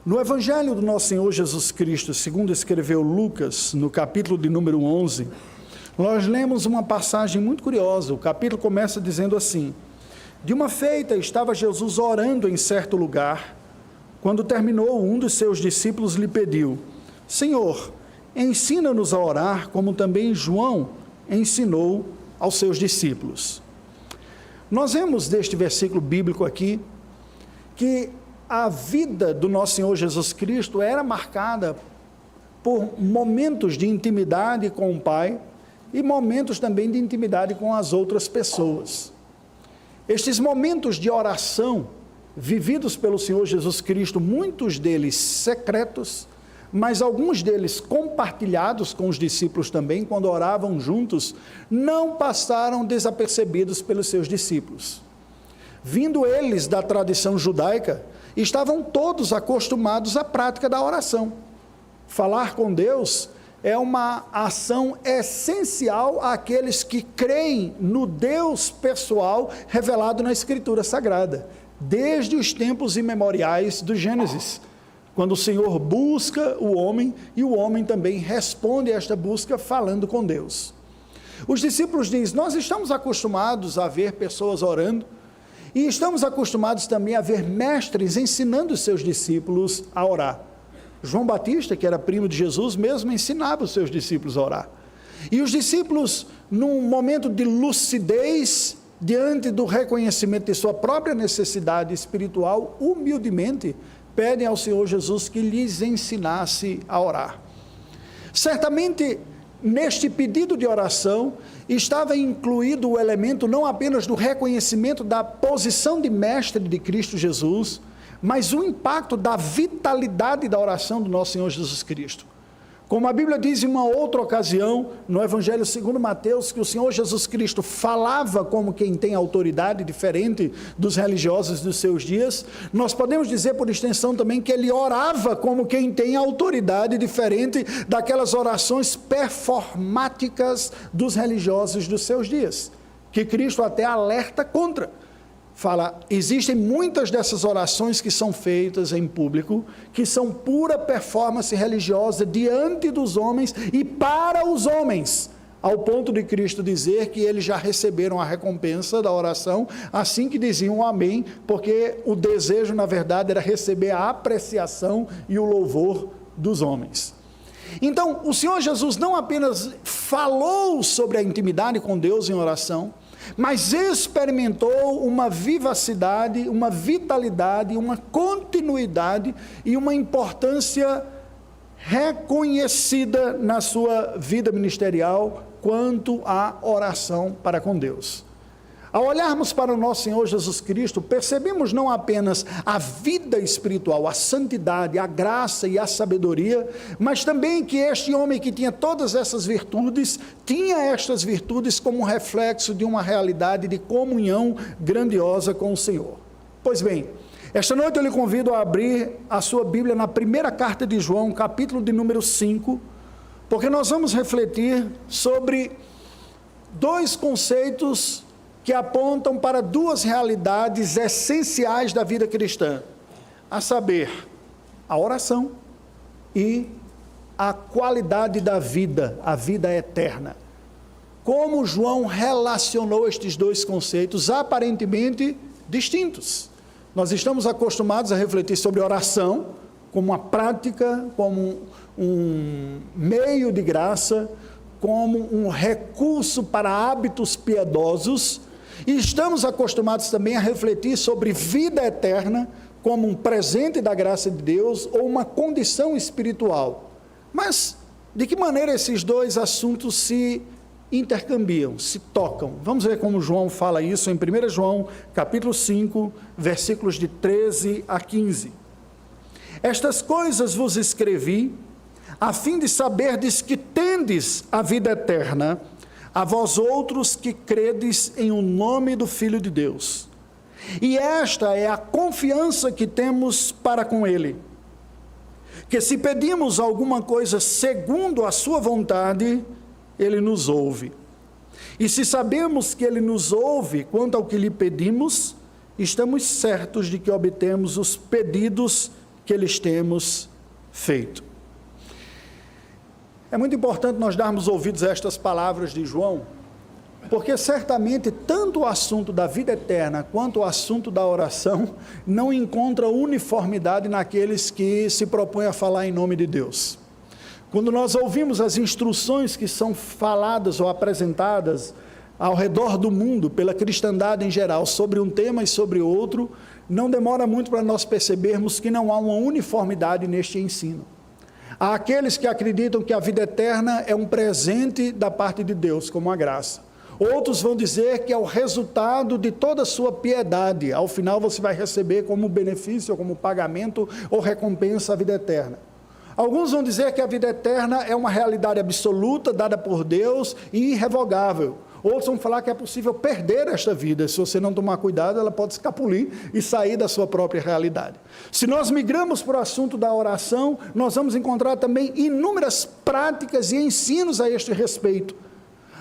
No Evangelho do nosso Senhor Jesus Cristo, segundo escreveu Lucas, no capítulo de número 11, nós lemos uma passagem muito curiosa. O capítulo começa dizendo assim: de uma feita estava Jesus orando em certo lugar. Quando terminou, um dos seus discípulos lhe pediu: Senhor, ensina-nos a orar, como também João ensinou aos seus discípulos. Nós vemos deste versículo bíblico aqui que a vida do nosso Senhor Jesus Cristo era marcada por momentos de intimidade com o Pai e momentos também de intimidade com as outras pessoas. Estes momentos de oração vividos pelo Senhor Jesus Cristo, muitos deles secretos, mas alguns deles compartilhados com os discípulos também, quando oravam juntos, não passaram desapercebidos pelos seus discípulos. Vindo eles da tradição judaica, estavam todos acostumados à prática da oração. Falar com Deus é uma ação essencial àqueles que creem no Deus pessoal revelado na Escritura Sagrada, desde os tempos imemoriais do Gênesis, quando o Senhor busca o homem e o homem também responde a esta busca falando com Deus. Os discípulos dizem: nós estamos acostumados a ver pessoas orando e estamos acostumados também a ver mestres ensinando os seus discípulos a orar. João Batista, que era primo de Jesus, mesmo ensinava os seus discípulos a orar. E os discípulos, num momento de lucidez, diante do reconhecimento de sua própria necessidade espiritual, humildemente pedem ao Senhor Jesus que lhes ensinasse a orar. Certamente, neste pedido de oração, estava incluído o elemento não apenas do reconhecimento da posição de mestre de Cristo Jesus, mas o impacto da vitalidade da oração do nosso Senhor Jesus Cristo. Como a Bíblia diz em uma outra ocasião, no Evangelho segundo Mateus, que o Senhor Jesus Cristo falava como quem tem autoridade, diferente dos religiosos dos seus dias, nós podemos dizer por extensão também que ele orava como quem tem autoridade, diferente daquelas orações performáticas dos religiosos dos seus dias, que Cristo até alerta contra. Fala, existem muitas dessas orações que são feitas em público, que são pura performance religiosa diante dos homens e para os homens, ao ponto de Cristo dizer que eles já receberam a recompensa da oração, assim que diziam amém, porque o desejo, na verdade, era receber a apreciação e o louvor dos homens. Então, o Senhor Jesus não apenas falou sobre a intimidade com Deus em oração, mas experimentou uma vivacidade, uma vitalidade, uma continuidade e uma importância reconhecida na sua vida ministerial quanto à oração para com Deus. Ao olharmos para o nosso Senhor Jesus Cristo, percebemos não apenas a vida espiritual, a santidade, a graça e a sabedoria, mas também que este homem que tinha todas essas virtudes, tinha estas virtudes como reflexo de uma realidade de comunhão grandiosa com o Senhor. Pois bem, esta noite eu lhe convido a abrir a sua Bíblia na primeira carta de João, capítulo de número 5, porque nós vamos refletir sobre dois conceitos que apontam para duas realidades essenciais da vida cristã, a saber, a oração e a qualidade da vida, a vida eterna. Como João relacionou estes dois conceitos aparentemente distintos. Nós estamos acostumados a refletir sobre oração como uma prática, como um meio de graça, como um recurso para hábitos piedosos, e estamos acostumados também a refletir sobre vida eterna como um presente da graça de Deus ou uma condição espiritual. Mas de que maneira esses dois assuntos se intercambiam, se tocam? Vamos ver como João fala isso em 1 João, capítulo 5, versículos de 13 a 15. Estas coisas vos escrevi, a fim de saberdes que tendes a vida eterna, a vós outros que credes em o nome do Filho de Deus. E esta é a confiança que temos para com Ele, que se pedimos alguma coisa segundo a sua vontade, Ele nos ouve. E se sabemos que Ele nos ouve quanto ao que lhe pedimos, estamos certos de que obtemos os pedidos que lhes temos feito. É muito importante nós darmos ouvidos a estas palavras de João, porque certamente tanto o assunto da vida eterna quanto o assunto da oração não encontra uniformidade naqueles que se propõem a falar em nome de Deus. Quando nós ouvimos as instruções que são faladas ou apresentadas ao redor do mundo pela cristandade em geral sobre um tema e sobre outro, não demora muito para nós percebermos que não há uma uniformidade neste ensino. Há aqueles que acreditam que a vida eterna é um presente da parte de Deus, como a graça. Outros vão dizer que é o resultado de toda a sua piedade. Ao final você vai receber como benefício, como pagamento ou recompensa a vida eterna. Alguns vão dizer que a vida eterna é uma realidade absoluta, dada por Deus e irrevogável. Outros vão falar que é possível perder esta vida. Se você não tomar cuidado, ela pode escapulir e sair da sua própria realidade. Se nós migramos para o assunto da oração, nós vamos encontrar também inúmeras práticas e ensinos a este respeito.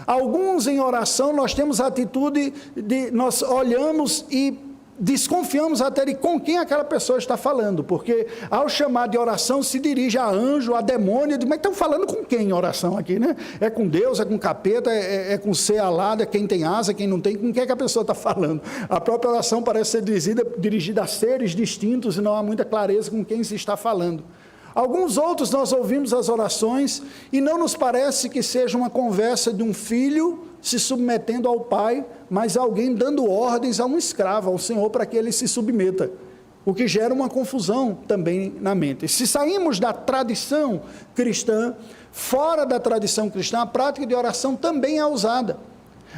Alguns em oração nós temos a atitude de nós olhamos e desconfiamos até de com quem aquela pessoa está falando, porque ao chamar de oração se dirige a anjo, a demônio, mas estão falando com quem em oração aqui, né? É com Deus, é com capeta, é com ser alado, é quem tem asa, quem não tem, com quem é que a pessoa está falando? A própria oração parece ser dirigida a seres distintos e não há muita clareza com quem se está falando. Alguns outros nós ouvimos as orações e não nos parece que seja uma conversa de um filho se submetendo ao pai, mas alguém dando ordens a um escravo, ao Senhor, para que ele se submeta, o que gera uma confusão também na mente. Se saímos da tradição cristã, fora da tradição cristã, a prática de oração também é usada.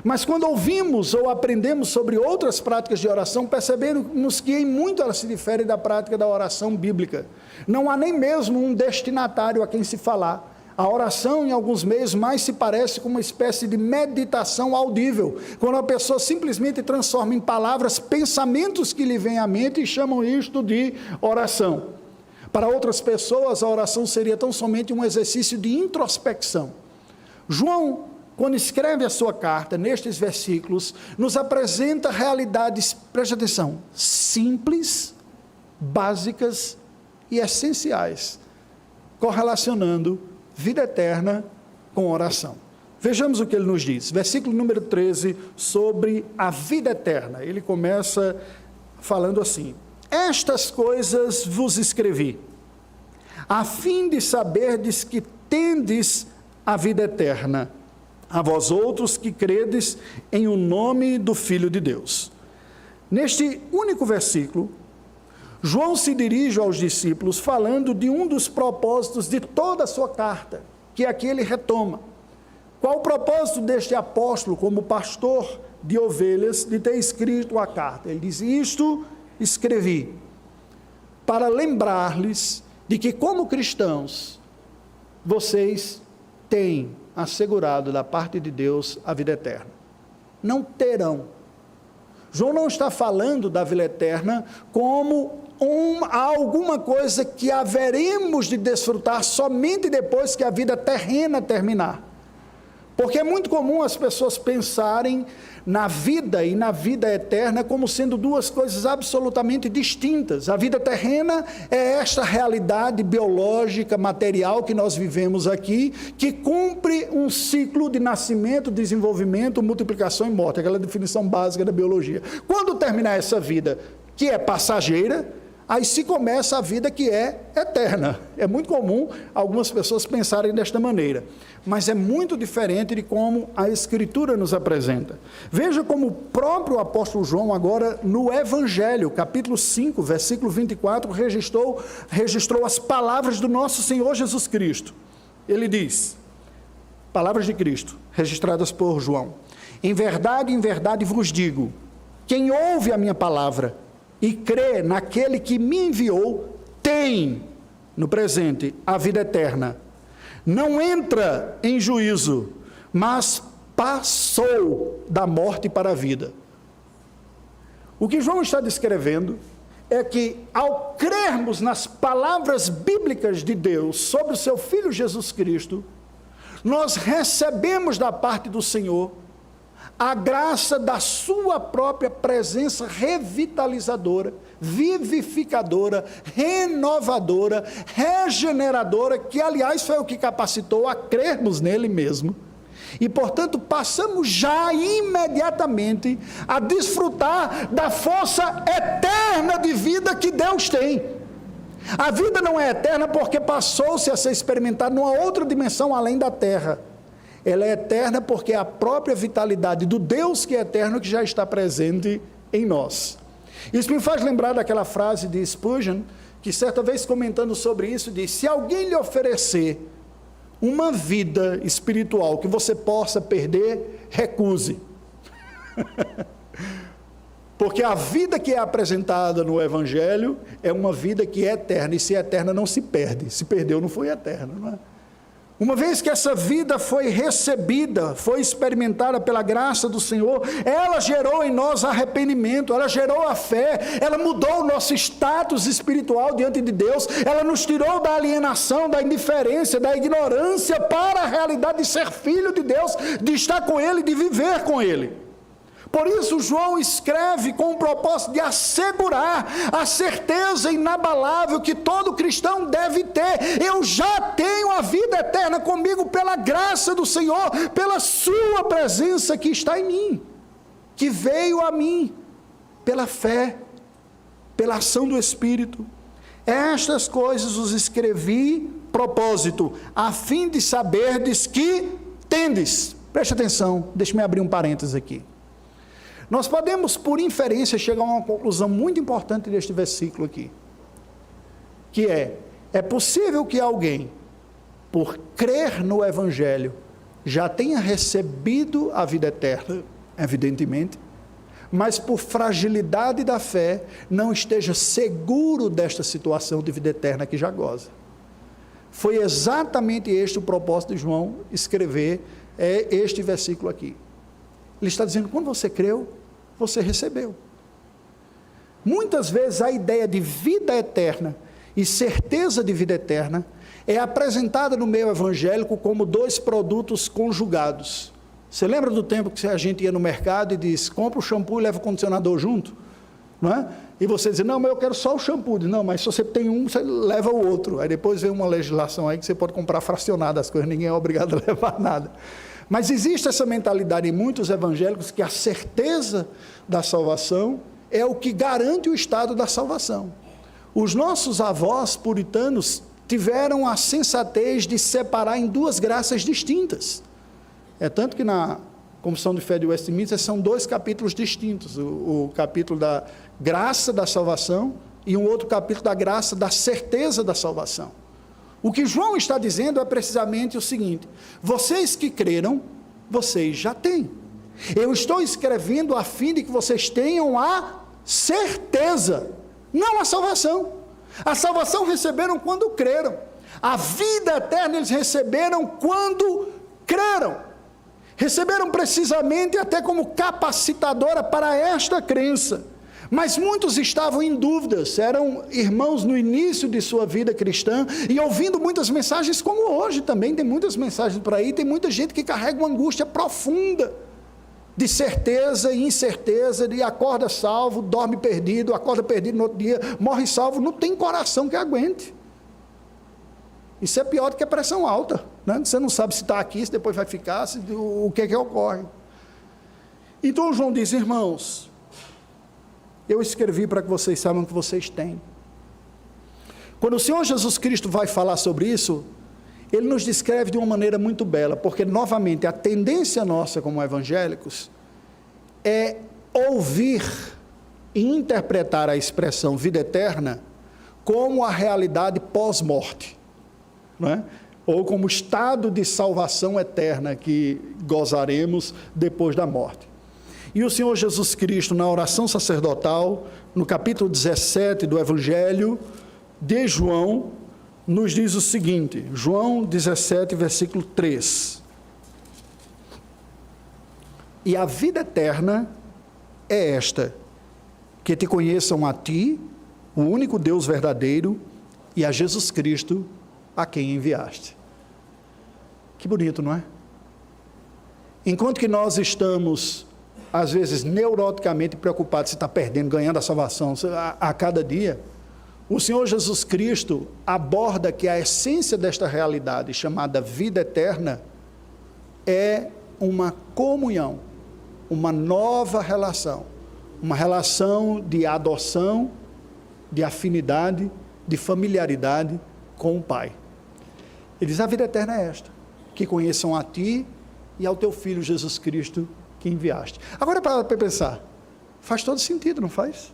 Mas quando ouvimos ou aprendemos sobre outras práticas de oração, percebemos que em muito ela se difere da prática da oração bíblica. Não há nem mesmo um destinatário a quem se falar. A oração, em alguns meios, mais se parece com uma espécie de meditação audível, quando a pessoa simplesmente transforma em palavras pensamentos que lhe vêm à mente e chamam isto de oração. Para outras pessoas, a oração seria tão somente um exercício de introspecção. João, quando escreve a sua carta, nestes versículos, nos apresenta realidades, preste atenção, simples, básicas e essenciais, correlacionando vida eterna com oração. Vejamos o que ele nos diz. Versículo número 13, sobre a vida eterna. Ele começa falando assim: estas coisas vos escrevi, a fim de saberdes que tendes a vida eterna, a vós outros que credes em o nome do Filho de Deus. Neste único versículo, João se dirige aos discípulos falando de um dos propósitos de toda a sua carta, que aqui ele retoma. Qual o propósito deste apóstolo, como pastor de ovelhas, de ter escrito a carta? Ele diz: isto escrevi para lembrar-lhes de que, como cristãos, vocês têm assegurado da parte de Deus a vida eterna. Não terão. João não está falando da vida eterna como alguma coisa que haveremos de desfrutar somente depois que a vida terrena terminar. Porque é muito comum as pessoas pensarem na vida e na vida eterna como sendo duas coisas absolutamente distintas. A vida terrena é esta realidade biológica, material que nós vivemos aqui, que cumpre um ciclo de nascimento, desenvolvimento, multiplicação e morte, aquela definição básica da biologia. Quando terminar essa vida, que é passageira, aí se começa a vida que é eterna. É muito comum algumas pessoas pensarem desta maneira, mas é muito diferente de como a Escritura nos apresenta. Veja como o próprio apóstolo João, agora no Evangelho, capítulo 5, versículo 24, registrou as palavras do nosso Senhor Jesus Cristo. Ele diz, palavras de Cristo, registradas por João: em verdade vos digo, quem ouve a minha palavra e crê naquele que me enviou, tem, no presente, a vida eterna. Não entra em juízo, mas passou da morte para a vida. O que João está descrevendo é que, ao crermos nas palavras bíblicas de Deus sobre o seu Filho Jesus Cristo, nós recebemos da parte do Senhor a graça da sua própria presença revitalizadora, vivificadora, renovadora, regeneradora, que aliás foi o que capacitou a crermos nele mesmo. E portanto passamos já imediatamente a desfrutar da força eterna de vida que Deus tem. A vida não é eterna porque passou-se a ser experimentada numa outra dimensão além da terra. Ela é eterna porque é a própria vitalidade do Deus que é eterno que já está presente em nós. Isso me faz lembrar daquela frase de Spurgeon, que certa vez comentando sobre isso, disse: se alguém lhe oferecer uma vida espiritual que você possa perder, recuse. Porque a vida que é apresentada no Evangelho é uma vida que é eterna, e se é eterna não se perde, se perdeu não foi eterna, não é? Uma vez que essa vida foi recebida, foi experimentada pela graça do Senhor, ela gerou em nós arrependimento, ela gerou a fé, ela mudou o nosso status espiritual diante de Deus, ela nos tirou da alienação, da indiferença, da ignorância para a realidade de ser filho de Deus, de estar com Ele, de viver com Ele. Por isso João escreve com o propósito de assegurar a certeza inabalável que todo cristão deve ter: eu já tenho a vida eterna comigo pela graça do Senhor, pela sua presença que está em mim, que veio a mim pela fé, pela ação do Espírito. Estas coisas os escrevi, propósito, a fim de saberdes que tendes. Preste atenção, deixe-me abrir um parênteses aqui. Nós podemos, por inferência, chegar a uma conclusão muito importante deste versículo aqui, que é possível que alguém, por crer no Evangelho, já tenha recebido a vida eterna, evidentemente, mas por fragilidade da fé, não esteja seguro desta situação de vida eterna que já goza. Foi exatamente este o propósito de João escrever este versículo aqui. Ele está dizendo: quando você creu, você recebeu. Muitas vezes a ideia de vida eterna e certeza de vida eterna é apresentada no meio evangélico como dois produtos conjugados. Você lembra do tempo que a gente ia no mercado e diz: compra o shampoo e leva o condicionador junto? Não é? E você diz: não, mas eu quero só o shampoo. Diz: não, mas se você tem um, você leva o outro. Aí depois vem uma legislação aí que você pode comprar fracionado as coisas, ninguém é obrigado a levar nada. Mas existe essa mentalidade em muitos evangélicos que a certeza da salvação é o que garante o estado da salvação. Os nossos avós puritanos tiveram a sensatez de separar em duas graças distintas. É tanto que na Confissão de Fé de Westminster são dois capítulos distintos: o capítulo da graça da salvação e um outro capítulo da graça da certeza da salvação. O que João está dizendo é precisamente o seguinte: vocês que creram, vocês já têm. Eu estou escrevendo a fim de que vocês tenham a certeza, não a salvação. A salvação receberam quando creram. A vida eterna eles receberam quando creram. Receberam precisamente até como capacitadora para esta crença. Mas muitos estavam em dúvidas, eram irmãos no início de sua vida cristã, e ouvindo muitas mensagens, como hoje também, tem muitas mensagens por aí, tem muita gente que carrega uma angústia profunda, de certeza e incerteza, de acorda salvo, dorme perdido, acorda perdido no outro dia, morre salvo, não tem coração que aguente. Isso é pior do que a pressão alta, né? Você não sabe se está aqui, se depois vai ficar, o que é que ocorre. Então João diz: irmãos, eu escrevi para que vocês saibam que vocês têm. Quando o Senhor Jesus Cristo vai falar sobre isso, Ele nos descreve de uma maneira muito bela, porque novamente a tendência nossa como evangélicos é ouvir e interpretar a expressão vida eterna como a realidade pós-morte, não é? Ou como estado de salvação eterna que gozaremos depois da morte. E o Senhor Jesus Cristo, na oração sacerdotal, no capítulo 17 do Evangelho de João, nos diz o seguinte, João 17, versículo 3. E a vida eterna é esta, que te conheçam a ti, o único Deus verdadeiro, e a Jesus Cristo, a quem enviaste. Que bonito, não é? Enquanto que nós estamos, às vezes, neuroticamente preocupados se está perdendo, ganhando a salvação a cada dia, o Senhor Jesus Cristo aborda que a essência desta realidade, chamada vida eterna, é uma comunhão, uma nova relação, uma relação de adoção, de afinidade, de familiaridade com o Pai. Ele diz, a vida eterna é esta, que conheçam a Ti e ao Teu Filho Jesus Cristo que enviaste. Agora para pensar, faz todo sentido, não faz?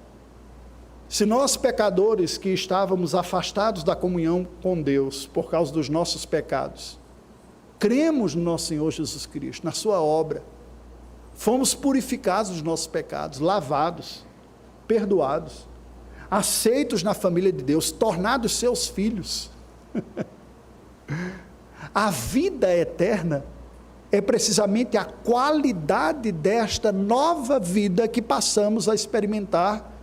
Se nós pecadores que estávamos afastados da comunhão com Deus por causa dos nossos pecados, cremos no nosso Senhor Jesus Cristo, na sua obra, fomos purificados dos nossos pecados, lavados, perdoados, aceitos na família de Deus, tornados seus filhos. A vida eterna é precisamente a qualidade desta nova vida que passamos a experimentar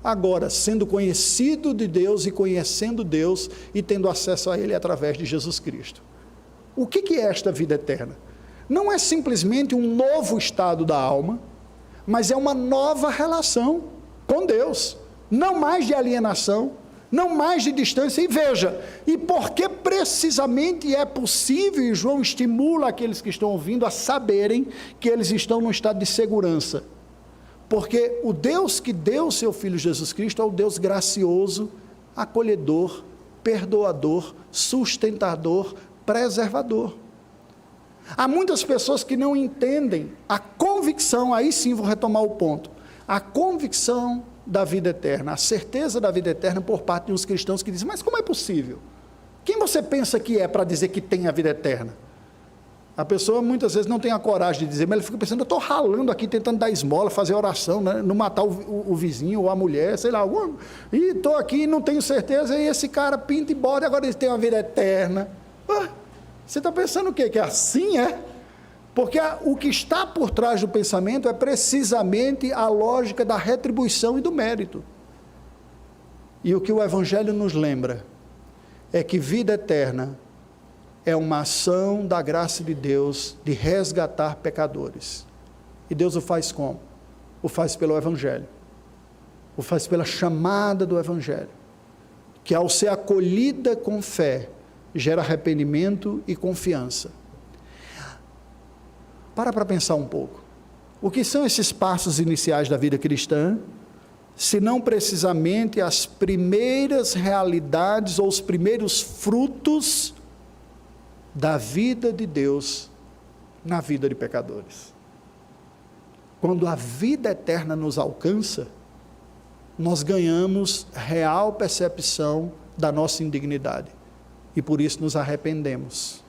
agora, sendo conhecido de Deus e conhecendo Deus e tendo acesso a Ele através de Jesus Cristo. O que é esta vida eterna? Não é simplesmente um novo estado da alma, mas é uma nova relação com Deus, não mais de alienação, não mais de distância. E veja, e porque precisamente é possível, e João estimula aqueles que estão ouvindo a saberem que eles estão num estado de segurança, porque o Deus que deu o seu Filho Jesus Cristo é o Deus gracioso, acolhedor, perdoador, sustentador, preservador. Há muitas pessoas que não entendem a convicção, aí sim vou retomar o ponto, a convicção da vida eterna, a certeza da vida eterna por parte de uns cristãos que dizem, mas como é possível? Quem você pensa que é para dizer que tem a vida eterna? A pessoa muitas vezes não tem a coragem de dizer, mas ele fica pensando, eu estou ralando aqui, tentando dar esmola, fazer oração, né? Não matar o vizinho ou a mulher, sei lá, e estou aqui e não tenho certeza, e esse cara pinta e borda, agora ele tem uma vida eterna. Você está pensando o quê? Que assim é? Porque o que está por trás do pensamento é precisamente a lógica da retribuição e do mérito. E o que o Evangelho nos lembra é que vida eterna é uma ação da graça de Deus de resgatar pecadores. E Deus o faz como? O faz pelo Evangelho. O faz pela chamada do Evangelho, que ao ser acolhida com fé, gera arrependimento e confiança. Para pensar um pouco. O que são esses passos iniciais da vida cristã, se não precisamente as primeiras realidades ou os primeiros frutos da vida de Deus na vida de pecadores? Quando a vida eterna nos alcança, nós ganhamos real percepção da nossa indignidade e por isso nos arrependemos,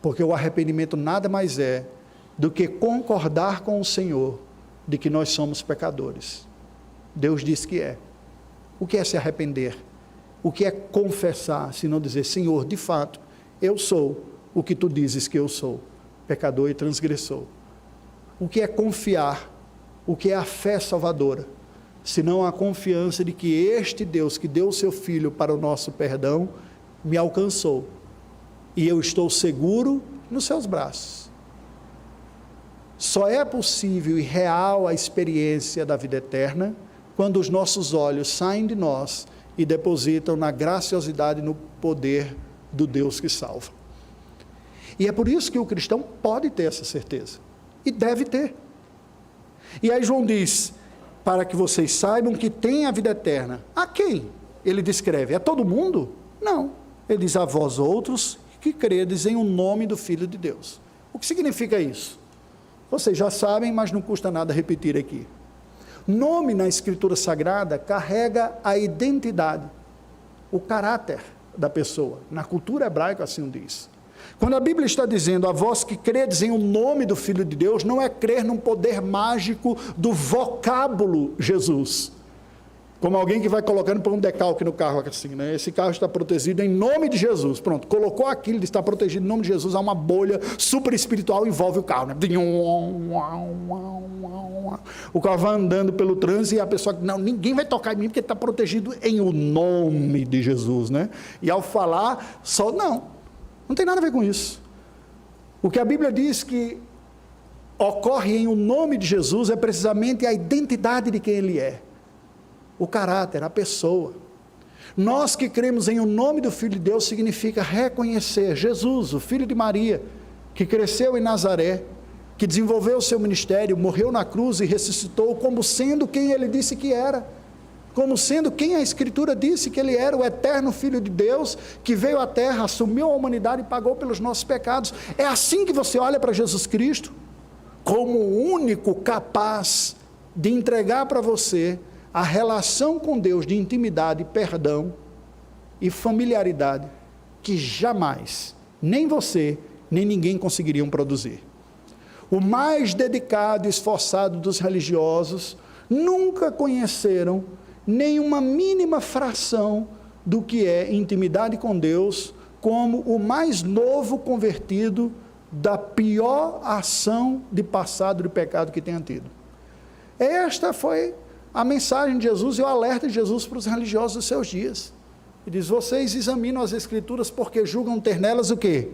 porque o arrependimento nada mais é do que concordar com o Senhor de que nós somos pecadores. Deus diz que é. O que é se arrepender? O que é confessar, se não dizer, Senhor, de fato, eu sou o que tu dizes que eu sou, pecador e transgressor. O que é confiar? O que é a fé salvadora? Senão a confiança de que este Deus que deu o seu Filho para o nosso perdão, me alcançou, e eu estou seguro nos seus braços. Só é possível e real a experiência da vida eterna, quando os nossos olhos saem de nós e depositam na graciosidade e no poder do Deus que salva. E é por isso que o cristão pode ter essa certeza, e deve ter. E aí João diz, para que vocês saibam que tem a vida eterna. A quem? Ele descreve, a todo mundo? Não. Ele diz, a vós outros que credes em o nome do Filho de Deus. O que significa isso? Vocês já sabem, mas não custa nada repetir aqui. Nome na Escritura Sagrada carrega a identidade, o caráter da pessoa. Na cultura hebraica assim o diz. Quando a Bíblia está dizendo, a vós que credes em o nome do Filho de Deus, não é crer num poder mágico do vocábulo Jesus. Como alguém que vai colocando por um decalque no carro, assim, né? Esse carro está protegido em nome de Jesus. Pronto, colocou aquilo, ele está protegido em nome de Jesus, há uma bolha super espiritual envolve o carro, né? O carro vai andando pelo trânsito e a pessoa, não, ninguém vai tocar em mim porque está protegido em o nome de Jesus, né? E ao falar, só, não tem nada a ver com isso. O que a Bíblia diz que ocorre em o nome de Jesus é precisamente a identidade de quem Ele é, o caráter, a pessoa. Nós que cremos em o nome do Filho de Deus significa reconhecer Jesus, o Filho de Maria, que cresceu em Nazaré, que desenvolveu o seu ministério, morreu na cruz e ressuscitou como sendo quem Ele disse que era, como sendo quem a Escritura disse que Ele era, o eterno Filho de Deus, que veio à terra, assumiu a humanidade e pagou pelos nossos pecados. É assim que você olha para Jesus Cristo, como o único capaz de entregar para você a relação com Deus de intimidade, perdão e familiaridade que jamais, nem você, nem ninguém conseguiriam produzir. O mais dedicado e esforçado dos religiosos nunca conheceram nenhuma mínima fração do que é intimidade com Deus, como o mais novo convertido da pior ação de passado de pecado que tenha tido. Esta foi a mensagem de Jesus e o alerta de Jesus para os religiosos dos seus dias. Ele diz: vocês examinam as Escrituras porque julgam ter nelas o quê?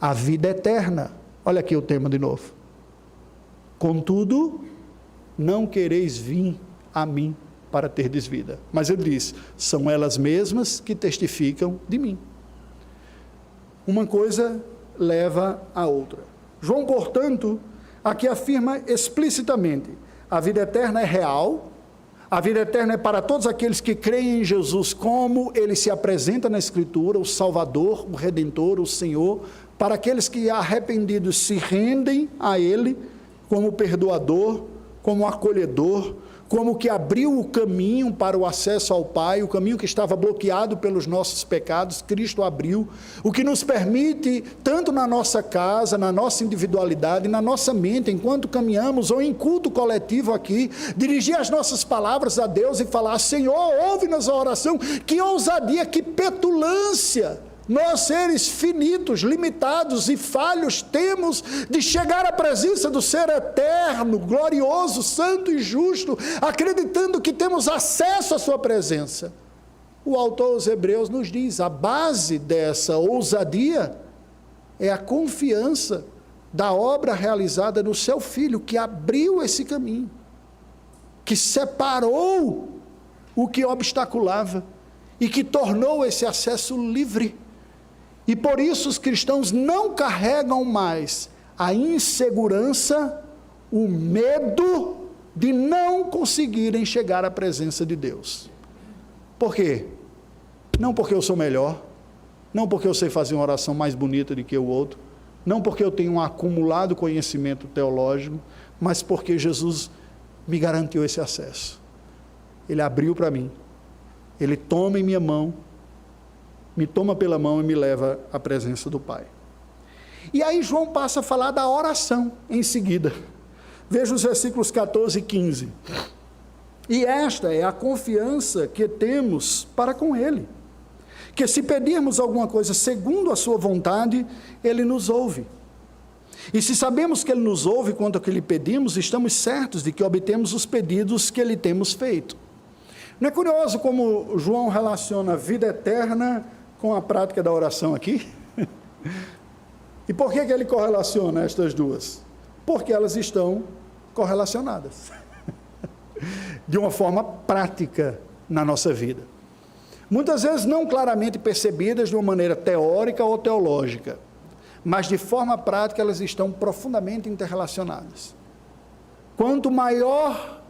A vida eterna. Olha aqui o tema de novo. Contudo, não quereis vir a mim para terdes vida. Mas ele diz: são elas mesmas que testificam de mim. Uma coisa leva a outra. João, portanto, aqui afirma explicitamente: a vida eterna é real, a vida eterna é para todos aqueles que creem em Jesus como Ele se apresenta na Escritura, o Salvador, o Redentor, o Senhor, para aqueles que arrependidos se rendem a Ele como perdoador, como acolhedor, como que abriu o caminho para o acesso ao Pai, o caminho que estava bloqueado pelos nossos pecados, Cristo abriu, o que nos permite, tanto na nossa casa, na nossa individualidade, na nossa mente, enquanto caminhamos, ou em culto coletivo aqui, dirigir as nossas palavras a Deus e falar: Senhor, ouve-nos a oração. Que ousadia, que petulância! Nós, seres finitos, limitados e falhos, temos de chegar à presença do Ser eterno, glorioso, santo e justo, acreditando que temos acesso à sua presença. O autor aos Hebreus nos diz: a base dessa ousadia é a confiança da obra realizada no seu Filho, que abriu esse caminho, que separou o que obstaculava e que tornou esse acesso livre. E por isso os cristãos não carregam mais a insegurança, o medo de não conseguirem chegar à presença de Deus. Por quê? Não porque eu sou melhor, não porque eu sei fazer uma oração mais bonita do que o outro, não porque eu tenho um acumulado conhecimento teológico, mas porque Jesus me garantiu esse acesso. Ele abriu para mim, Ele toma em minha mão, me toma pela mão e me leva à presença do Pai. E aí João passa a falar da oração em seguida. Veja os versículos 14 e 15. E esta é a confiança que temos para com Ele, que se pedirmos alguma coisa segundo a sua vontade, Ele nos ouve. E se sabemos que Ele nos ouve quanto ao que lhe pedimos, estamos certos de que obtemos os pedidos que lhe temos feito. Não é curioso como João relaciona a vida eterna com a prática da oração aqui? E por que ele correlaciona estas duas? Porque elas estão correlacionadas de uma forma prática na nossa vida. Muitas vezes não claramente percebidas de uma maneira teórica ou teológica, mas de forma prática elas estão profundamente interrelacionadas. Quanto maior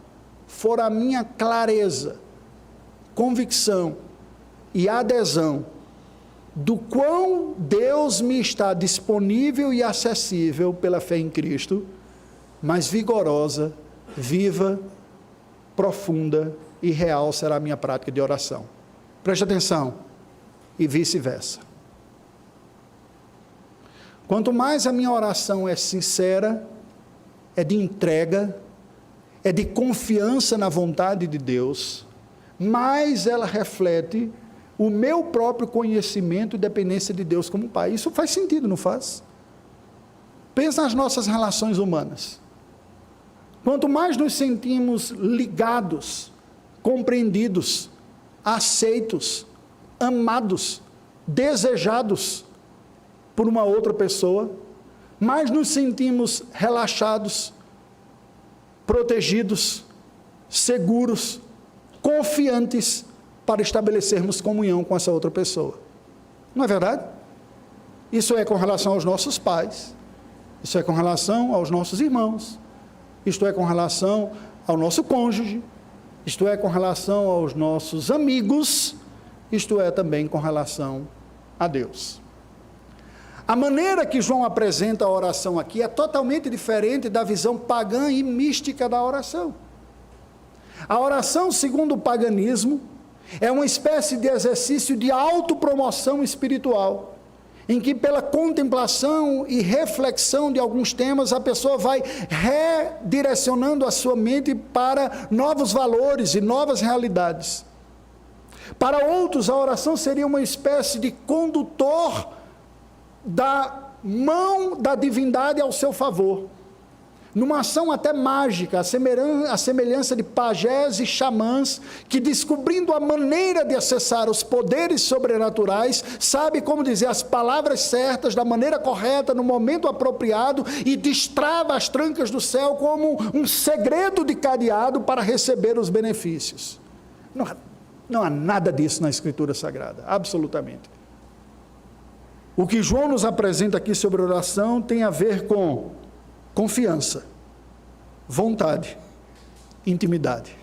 for a minha clareza, convicção e adesão do quão Deus me está disponível e acessível pela fé em Cristo, mais vigorosa, viva, profunda e real será a minha prática de oração. Preste atenção, e vice-versa. Quanto mais a minha oração é sincera, é de entrega, é de confiança na vontade de Deus, mais ela reflete o meu próprio conhecimento e dependência de Deus como Pai. Isso faz sentido, não faz? Pensa nas nossas relações humanas. Quanto mais nos sentimos ligados, compreendidos, aceitos, amados, desejados por uma outra pessoa, mais nos sentimos relaxados, protegidos, seguros, confiantes para estabelecermos comunhão com essa outra pessoa. Não é verdade? Isso é com relação aos nossos pais, isso é com relação aos nossos irmãos, isto é com relação ao nosso cônjuge, isto é com relação aos nossos amigos, isto é também com relação a Deus. A maneira que João apresenta a oração aqui é totalmente diferente da visão pagã e mística da oração. A oração, segundo o paganismo, é uma espécie de exercício de autopromoção espiritual, em que pela contemplação e reflexão de alguns temas, a pessoa vai redirecionando a sua mente para novos valores e novas realidades. Para outros, a oração seria uma espécie de condutor da mão da divindade ao seu favor, numa ação até mágica, a semelhança de pajés e xamãs, que descobrindo a maneira de acessar os poderes sobrenaturais, sabe como dizer as palavras certas, da maneira correta, no momento apropriado, e destrava as trancas do céu como um segredo de cadeado para receber os benefícios. Não há nada disso na Escritura Sagrada, absolutamente. O que João nos apresenta aqui sobre oração tem a ver com confiança, vontade, intimidade.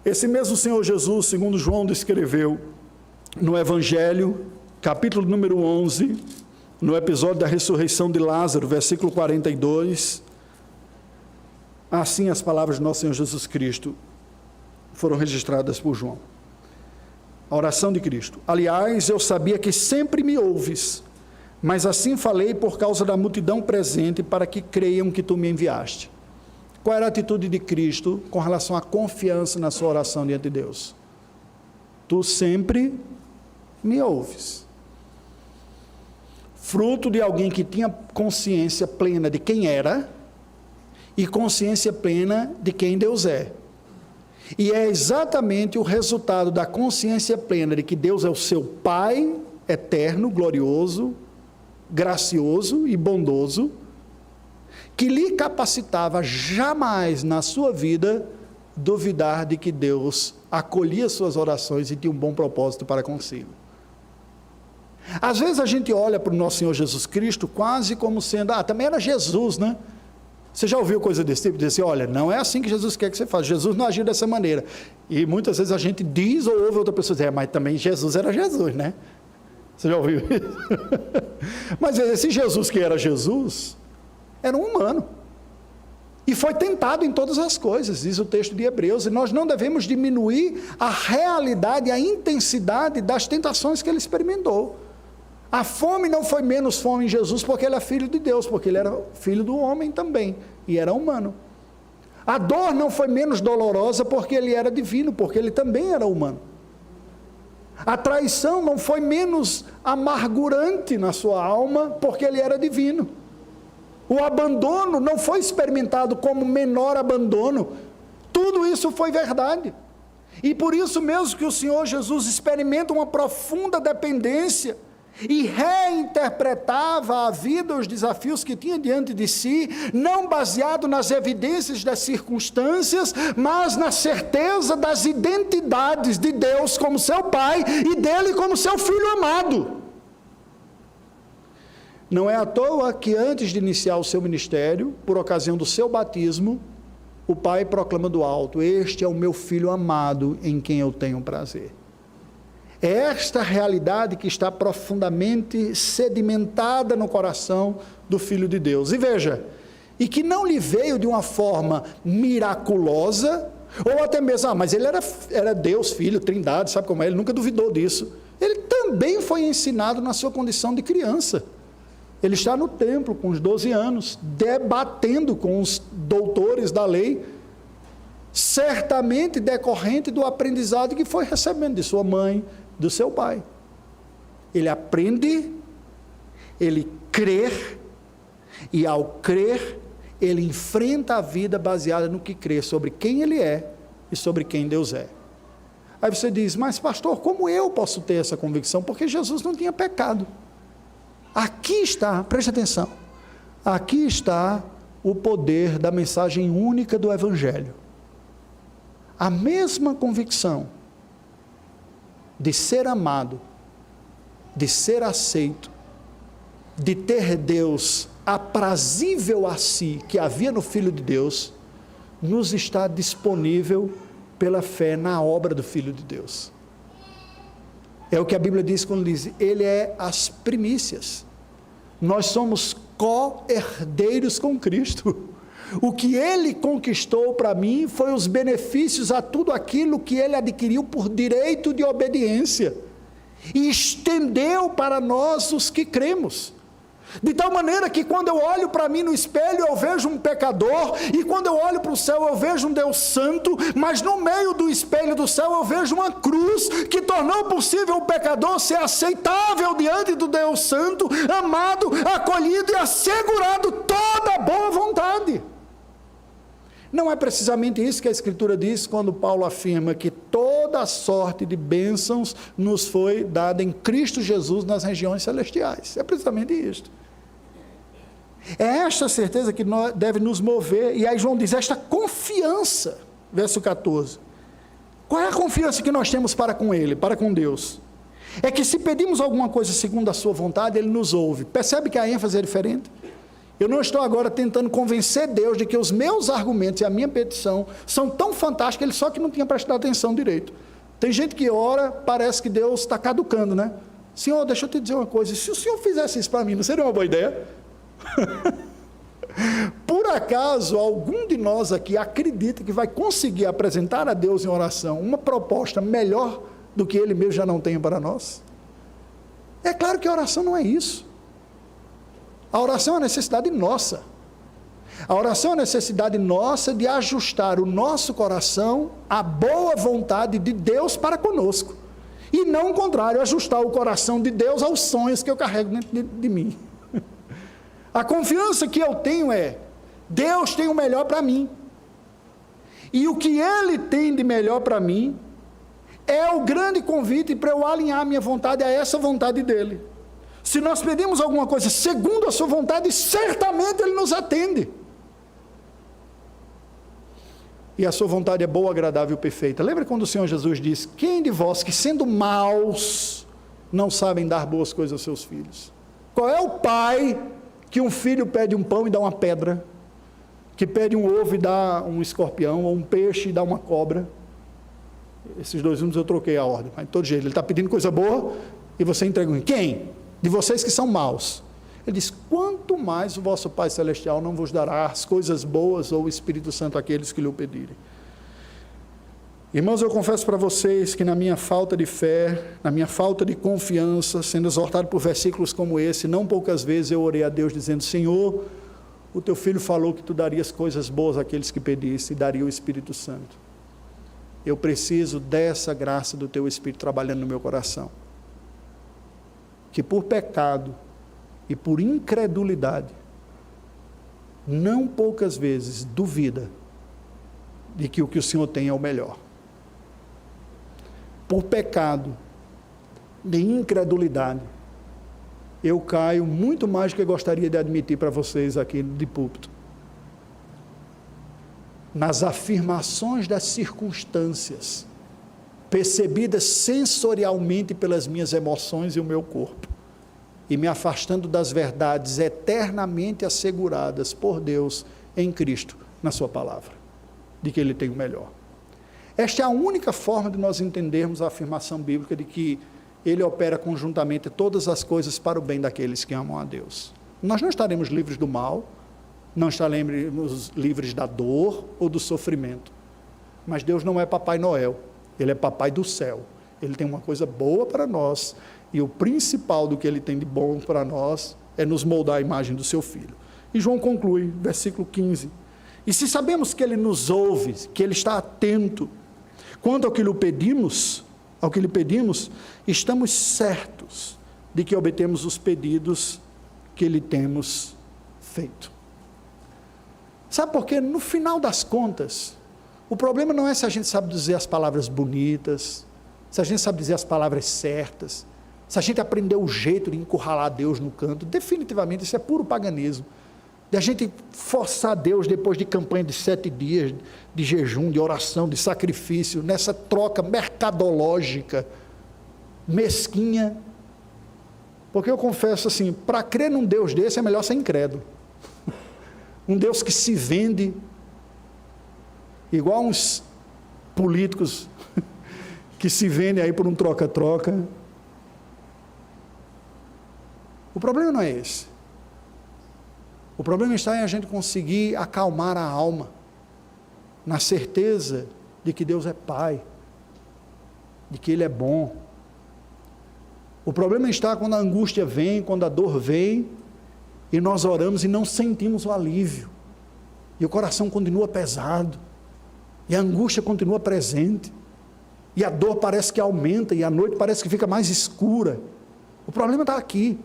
Esse mesmo Senhor Jesus, segundo João descreveu no Evangelho, capítulo número 11, no episódio da ressurreição de Lázaro, versículo 42, assim as palavras de nosso Senhor Jesus Cristo foram registradas por João. A oração de Cristo. Aliás, eu sabia que sempre me ouves, mas assim falei por causa da multidão presente, para que creiam que tu me enviaste. Qual era a atitude de Cristo com relação à confiança na sua oração diante de Deus? Tu sempre me ouves. Fruto de alguém que tinha consciência plena de quem era e consciência plena de quem Deus é. E é exatamente o resultado da consciência plena de que Deus é o seu Pai eterno, glorioso, gracioso e bondoso, que lhe capacitava jamais na sua vida duvidar de que Deus acolhia suas orações e tinha um bom propósito para consigo. Às vezes a gente olha para o nosso Senhor Jesus Cristo quase como sendo, também era Jesus, né? Você já ouviu coisa desse tipo? Dizer assim, olha, não é assim que Jesus quer que você faça. Jesus não agiu dessa maneira. E muitas vezes a gente diz ou ouve outra pessoa dizer, mas também Jesus era Jesus, né? Você já ouviu isso? Mas esse Jesus que era Jesus, era um humano. E foi tentado em todas as coisas, diz o texto de Hebreus. E nós não devemos diminuir a realidade, a intensidade das tentações que ele experimentou. A fome não foi menos fome em Jesus porque ele é filho de Deus, porque ele era filho do homem também, e era humano. A dor não foi menos dolorosa porque ele era divino, porque ele também era humano. A traição não foi menos amargurante na sua alma porque ele era divino. O abandono não foi experimentado como menor abandono. Tudo isso foi verdade. E por isso mesmo que o Senhor Jesus experimenta uma profunda dependência e reinterpretava a vida, os desafios que tinha diante de si, não baseado nas evidências das circunstâncias, mas na certeza das identidades de Deus como seu Pai e dele como seu Filho amado. Não é à toa que antes de iniciar o seu ministério, por ocasião do seu batismo, o Pai proclama do alto, este é o meu Filho amado em quem eu tenho prazer. É esta realidade que está profundamente sedimentada no coração do Filho de Deus. E veja, e que não lhe veio de uma forma miraculosa, ou até mesmo, mas ele era Deus, Filho, Trindade, sabe como é? Ele nunca duvidou disso. Ele também foi ensinado na sua condição de criança. Ele está no templo com os 12 anos, debatendo com os doutores da lei, certamente decorrente do aprendizado que foi recebendo de sua mãe, do seu pai. Ele aprende, ele crê, e ao crer, ele enfrenta a vida baseada no que crê sobre quem ele é e sobre quem Deus é. Aí você diz, mas pastor, como eu posso ter essa convicção? Porque Jesus não tinha pecado. Aqui está, preste atenção, aqui está o poder da mensagem única do Evangelho. A mesma convicção de ser amado, de ser aceito, de ter Deus aprazível a si, que havia no Filho de Deus, nos está disponível pela fé na obra do Filho de Deus. É o que a Bíblia diz quando diz, ele é as primícias. Nós somos co-herdeiros com Cristo. O que ele conquistou para mim foi os benefícios a tudo aquilo que ele adquiriu por direito de obediência e estendeu para nós os que cremos. De tal maneira que quando eu olho para mim no espelho eu vejo um pecador, e quando eu olho para o céu eu vejo um Deus santo, mas no meio do espelho do céu eu vejo uma cruz que tornou possível o pecador ser aceitável diante do Deus santo, amado, acolhido e assegurado toda a boa vontade. Não é precisamente isso que a Escritura diz quando Paulo afirma que toda a sorte de bênçãos nos foi dada em Cristo Jesus nas regiões celestiais. É precisamente isto. É esta certeza que deve nos mover, e aí João diz, esta confiança, verso 14. Qual é a confiança que nós temos para com Ele, para com Deus? É que se pedimos alguma coisa segundo a sua vontade, Ele nos ouve. Percebe que a ênfase é diferente? Eu não estou agora tentando convencer Deus de que os meus argumentos e a minha petição são tão fantásticos, Ele só que não tinha prestado atenção direito. Tem gente que ora, parece que Deus está caducando, né? Senhor, deixa eu te dizer uma coisa, se o Senhor fizesse isso para mim, não seria uma boa ideia? Por acaso, algum de nós aqui acredita que vai conseguir apresentar a Deus em oração uma proposta melhor do que Ele mesmo já não tem para nós? É claro que a oração não é isso. A oração é uma necessidade nossa. A oração é uma necessidade nossa de ajustar o nosso coração à boa vontade de Deus para conosco. E não o contrário, ajustar o coração de Deus aos sonhos que eu carrego dentro de mim. A confiança que eu tenho é, Deus tem o melhor para mim. E o que Ele tem de melhor para mim é o grande convite para eu alinhar a minha vontade a essa vontade dEle. Se nós pedimos alguma coisa segundo a sua vontade, certamente Ele nos atende. E a sua vontade é boa, agradável e perfeita. Lembra quando o Senhor Jesus disse, quem de vós que sendo maus, não sabem dar boas coisas aos seus filhos? Qual é o pai que um filho pede um pão e dá uma pedra? Que pede um ovo e dá um escorpião, ou um peixe e dá uma cobra? Esses dois números eu troquei a ordem, mas de todo jeito, ele está pedindo coisa boa, e você entrega. Quem? De vocês que são maus. Ele diz, quanto mais o vosso Pai Celestial não vos dará as coisas boas ou o Espírito Santo àqueles que lhe o pedirem. Irmãos, eu confesso para vocês que na minha falta de fé, na minha falta de confiança, sendo exortado por versículos como esse, não poucas vezes eu orei a Deus dizendo, Senhor, o teu filho falou que tu darias coisas boas àqueles que pedissem e daria o Espírito Santo. Eu preciso dessa graça do teu Espírito trabalhando no meu coração. Que por pecado e por incredulidade, não poucas vezes duvida de que o Senhor tem é o melhor. Por pecado de incredulidade, eu caio muito mais do que eu gostaria de admitir para vocês aqui de púlpito. Nas afirmações das circunstâncias, percebidas sensorialmente pelas minhas emoções e o meu corpo, e me afastando das verdades eternamente asseguradas por Deus em Cristo, na sua palavra, de que Ele tem o melhor. Esta é a única forma de nós entendermos a afirmação bíblica de que Ele opera conjuntamente todas as coisas para o bem daqueles que amam a Deus. Nós não estaremos livres do mal, não estaremos livres da dor ou do sofrimento, mas Deus não é Papai Noel, Ele é Papai do céu. Ele tem uma coisa boa para nós, e o principal do que Ele tem de bom para nós é nos moldar a imagem do seu Filho. E João conclui, versículo 15, e se sabemos que Ele nos ouve, que Ele está atento, quanto ao que lhe pedimos, estamos certos de que obtemos os pedidos que lhe temos feito. Sabe por quê? No final das contas, o problema não é se a gente sabe dizer as palavras bonitas, se a gente sabe dizer as palavras certas, se a gente aprender o jeito de encurralar Deus no canto, definitivamente isso é puro paganismo. De a gente forçar Deus depois de campanha de 7 dias, de jejum, de oração, de sacrifício, nessa troca mercadológica, mesquinha. Porque eu confesso assim, para crer num Deus desse é melhor ser incrédulo. Um Deus que se vende, igual uns políticos que se vendem aí por um troca-troca. O problema não é esse. O problema está em a gente conseguir acalmar a alma, na certeza de que Deus é Pai, de que Ele é bom. O problema está quando a angústia vem, quando a dor vem, e nós oramos e não sentimos o alívio, e o coração continua pesado, e a angústia continua presente, e a dor parece que aumenta, e a noite parece que fica mais escura. O problema está aqui.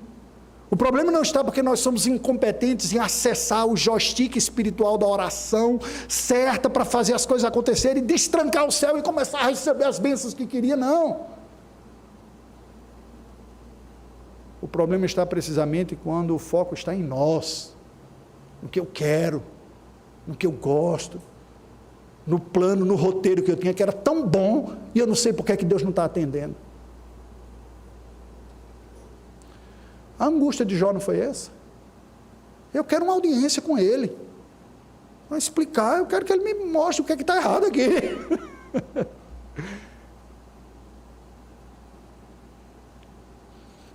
O problema não está porque nós somos incompetentes em acessar o joystick espiritual da oração certa para fazer as coisas acontecerem, e destrancar o céu e começar a receber as bênçãos que queria, não. O problema está precisamente quando o foco está em nós, no que eu quero, no que eu gosto, no plano, no roteiro que eu tinha, que era tão bom, e eu não sei por que Deus não está atendendo. A angústia de Jó não foi essa? Eu quero uma audiência com ele, para explicar, eu quero que ele me mostre o que está errado aqui.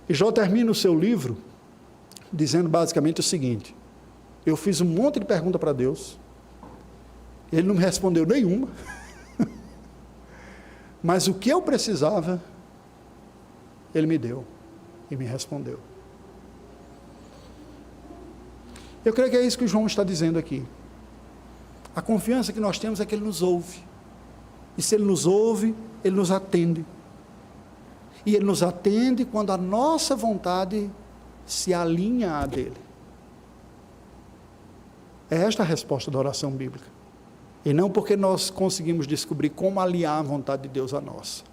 E Jó termina o seu livro dizendo basicamente o seguinte: eu fiz um monte de perguntas para Deus, Ele não me respondeu nenhuma, mas o que eu precisava, Ele me deu e me respondeu. Eu creio que é isso que o João está dizendo aqui. A confiança que nós temos é que Ele nos ouve, e se Ele nos ouve, Ele nos atende, e Ele nos atende quando a nossa vontade se alinha à dEle. É esta a resposta da oração bíblica, e não porque nós conseguimos descobrir como alinhar a vontade de Deus à nossa.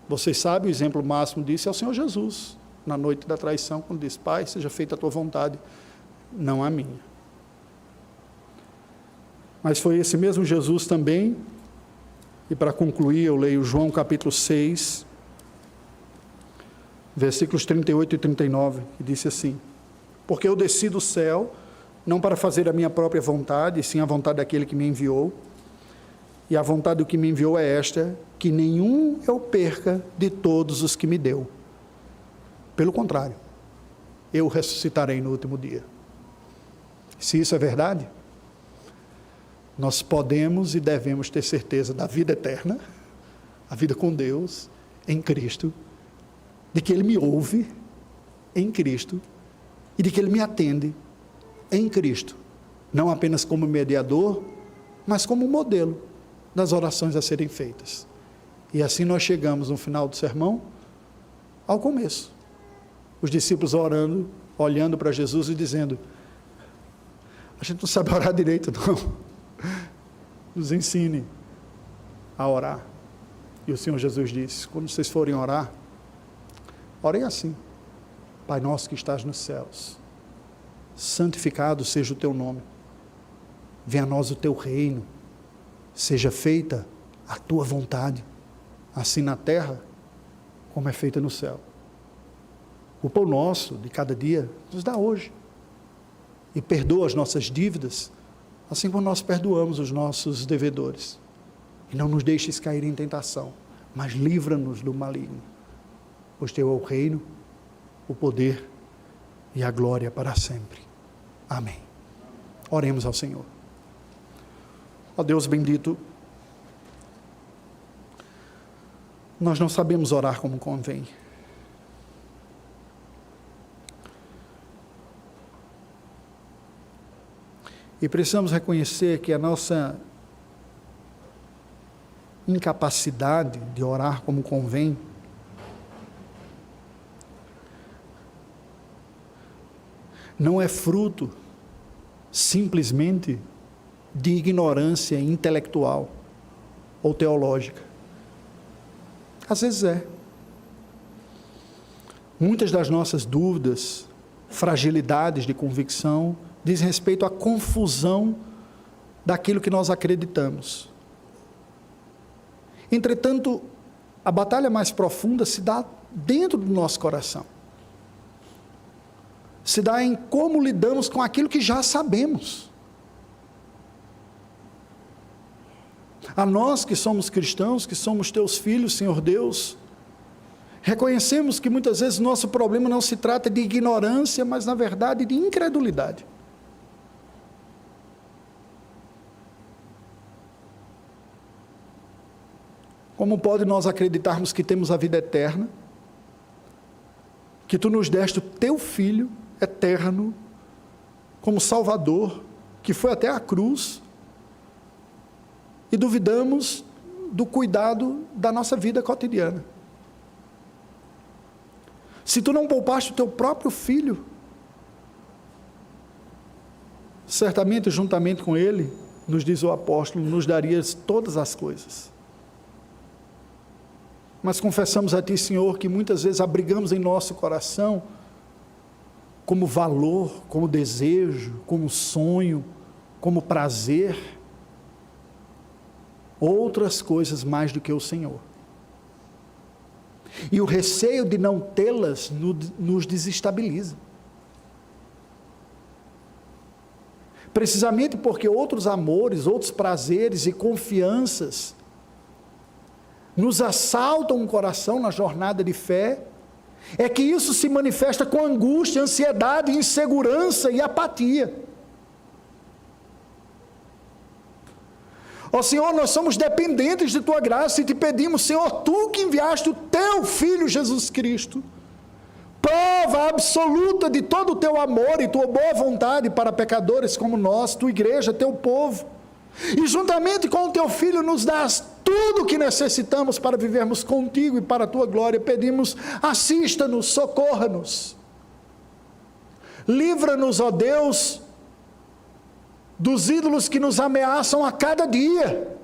Vocês sabem, o exemplo máximo disso é o Senhor Jesus, na noite da traição, quando diz: Pai, seja feita a tua vontade, não a minha. Mas foi esse mesmo Jesus também, e para concluir eu leio João capítulo 6, versículos 38 e 39, que disse assim: porque eu desci do céu, não para fazer a minha própria vontade, sim a vontade daquele que me enviou, e a vontade do que me enviou é esta, que nenhum eu perca de todos os que me deu. Pelo contrário, eu ressuscitarei no último dia. Se isso é verdade, nós podemos e devemos ter certeza da vida eterna, a vida com Deus, em Cristo, de que Ele me ouve em Cristo, e de que Ele me atende em Cristo, não apenas como mediador, mas como modelo das orações a serem feitas. E assim nós chegamos no final do sermão, ao começo. Os discípulos orando, olhando para Jesus e dizendo: a gente não sabe orar direito, não. Nos ensine a orar. E o Senhor Jesus disse: quando vocês forem orar, orem assim: Pai nosso que estás nos céus, santificado seja o teu nome, venha a nós o teu reino, seja feita a tua vontade, assim na terra como é feita no céu. O pão nosso de cada dia nos dá hoje, e perdoa as nossas dívidas, assim como nós perdoamos os nossos devedores, e não nos deixes cair em tentação, mas livra-nos do maligno, pois teu é o reino, o poder e a glória para sempre. Amém. Oremos ao Senhor. Ó Deus bendito, nós não sabemos orar como convém. E precisamos reconhecer que a nossa incapacidade de orar como convém não é fruto simplesmente de ignorância intelectual ou teológica. Às vezes é. Muitas das nossas dúvidas, fragilidades de convicção, diz respeito à confusão daquilo que nós acreditamos. Entretanto, a batalha mais profunda se dá dentro do nosso coração. Se dá em como lidamos com aquilo que já sabemos. A nós que somos cristãos, que somos teus filhos, Senhor Deus, reconhecemos que muitas vezes nosso problema não se trata de ignorância, mas na verdade de incredulidade. Como pode nós acreditarmos que temos a vida eterna, que tu nos deste o teu Filho eterno, como Salvador, que foi até a cruz, e duvidamos do cuidado da nossa vida cotidiana? Se tu não poupaste o teu próprio Filho, certamente juntamente com ele, nos diz o apóstolo, nos darias todas as coisas. Mas confessamos a ti, Senhor, que muitas vezes abrigamos em nosso coração como valor, como desejo, como sonho, como prazer, outras coisas mais do que o Senhor. E o receio de não tê-las nos desestabiliza. Precisamente porque outros amores, outros prazeres e confianças nos assaltam o coração na jornada de fé, é que isso se manifesta com angústia, ansiedade, insegurança e apatia. Ó Senhor, nós somos dependentes de Tua graça e te pedimos, Senhor, Tu que enviaste o Teu Filho Jesus Cristo, prova absoluta de todo o Teu amor e Tua boa vontade para pecadores como nós, Tua igreja, Teu povo, e juntamente com o Teu Filho nos dás tudo o que necessitamos para vivermos contigo e para a Tua glória. Pedimos, assista-nos, socorra-nos, livra-nos, ó Deus, dos ídolos que nos ameaçam a cada dia,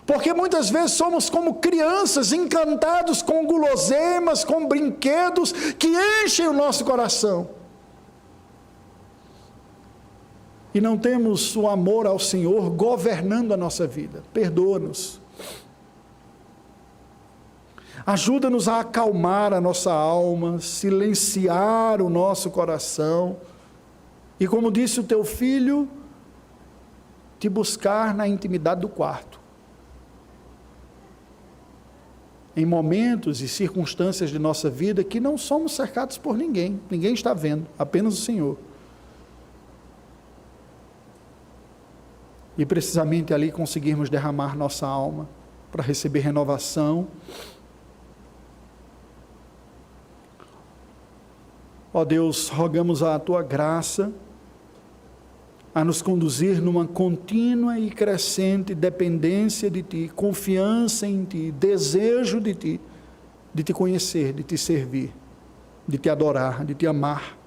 porque muitas vezes somos como crianças encantados com guloseimas, com brinquedos que enchem o nosso coração, e não temos o amor ao Senhor governando a nossa vida. Perdoa-nos, ajuda-nos a acalmar a nossa alma, silenciar o nosso coração, e como disse o Teu Filho, te buscar na intimidade do quarto, em momentos e circunstâncias de nossa vida que não somos cercados por ninguém, ninguém está vendo, apenas o Senhor. E precisamente ali conseguirmos derramar nossa alma para receber renovação. Ó Deus, rogamos a Tua graça a nos conduzir numa contínua e crescente dependência de Ti, confiança em Ti, desejo de Ti, de Te conhecer, de Te servir, de Te adorar, de Te amar.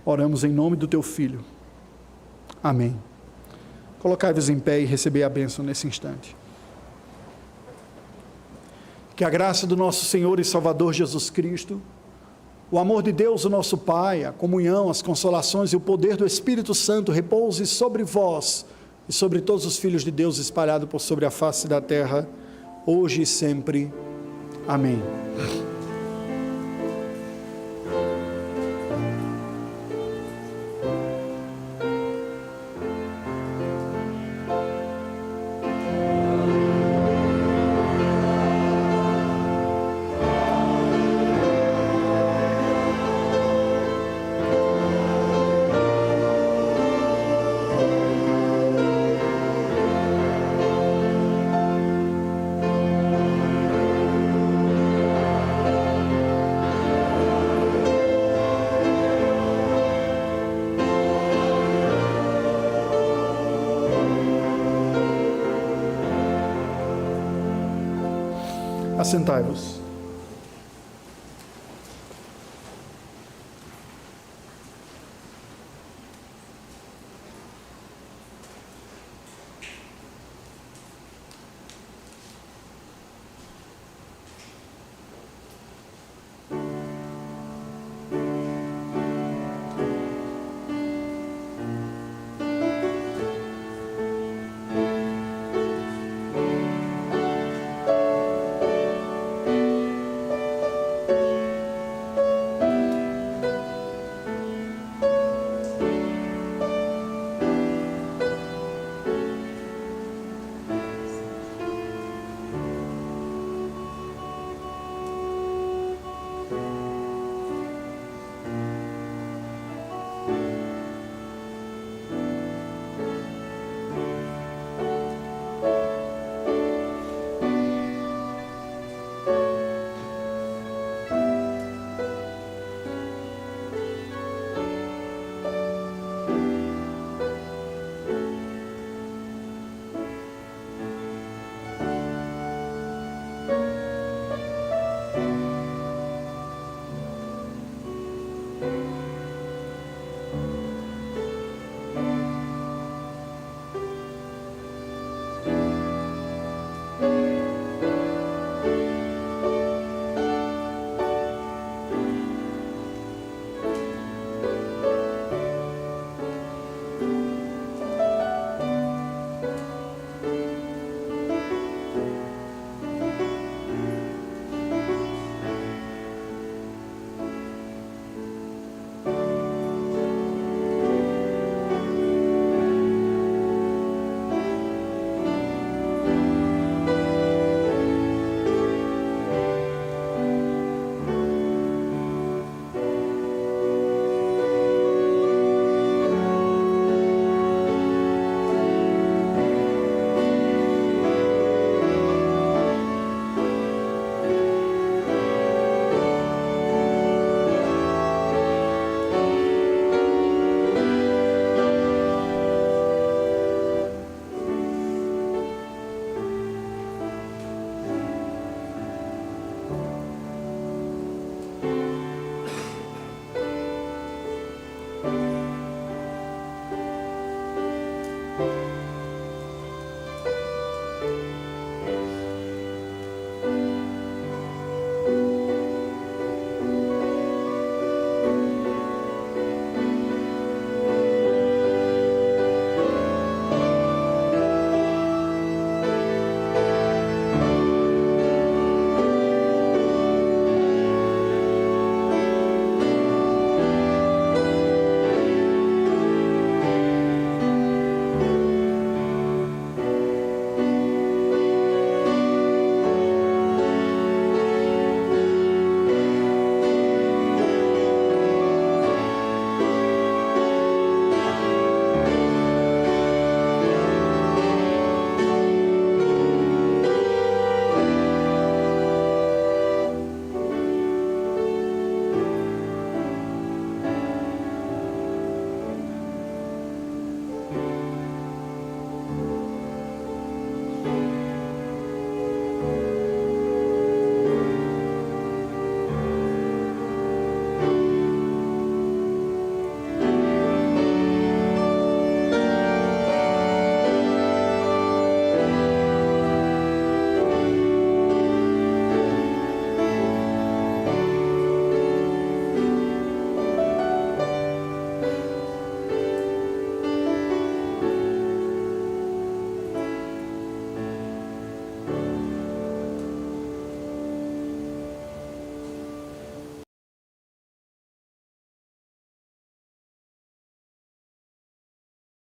Oramos em nome do Teu Filho. Amém. Colocai-vos em pé e recebei a bênção nesse instante. Que a graça do nosso Senhor e Salvador Jesus Cristo, o amor de Deus, o nosso Pai, a comunhão, as consolações e o poder do Espírito Santo repouse sobre vós e sobre todos os filhos de Deus espalhados por sobre a face da terra, hoje e sempre. Amém. Assentai-vos.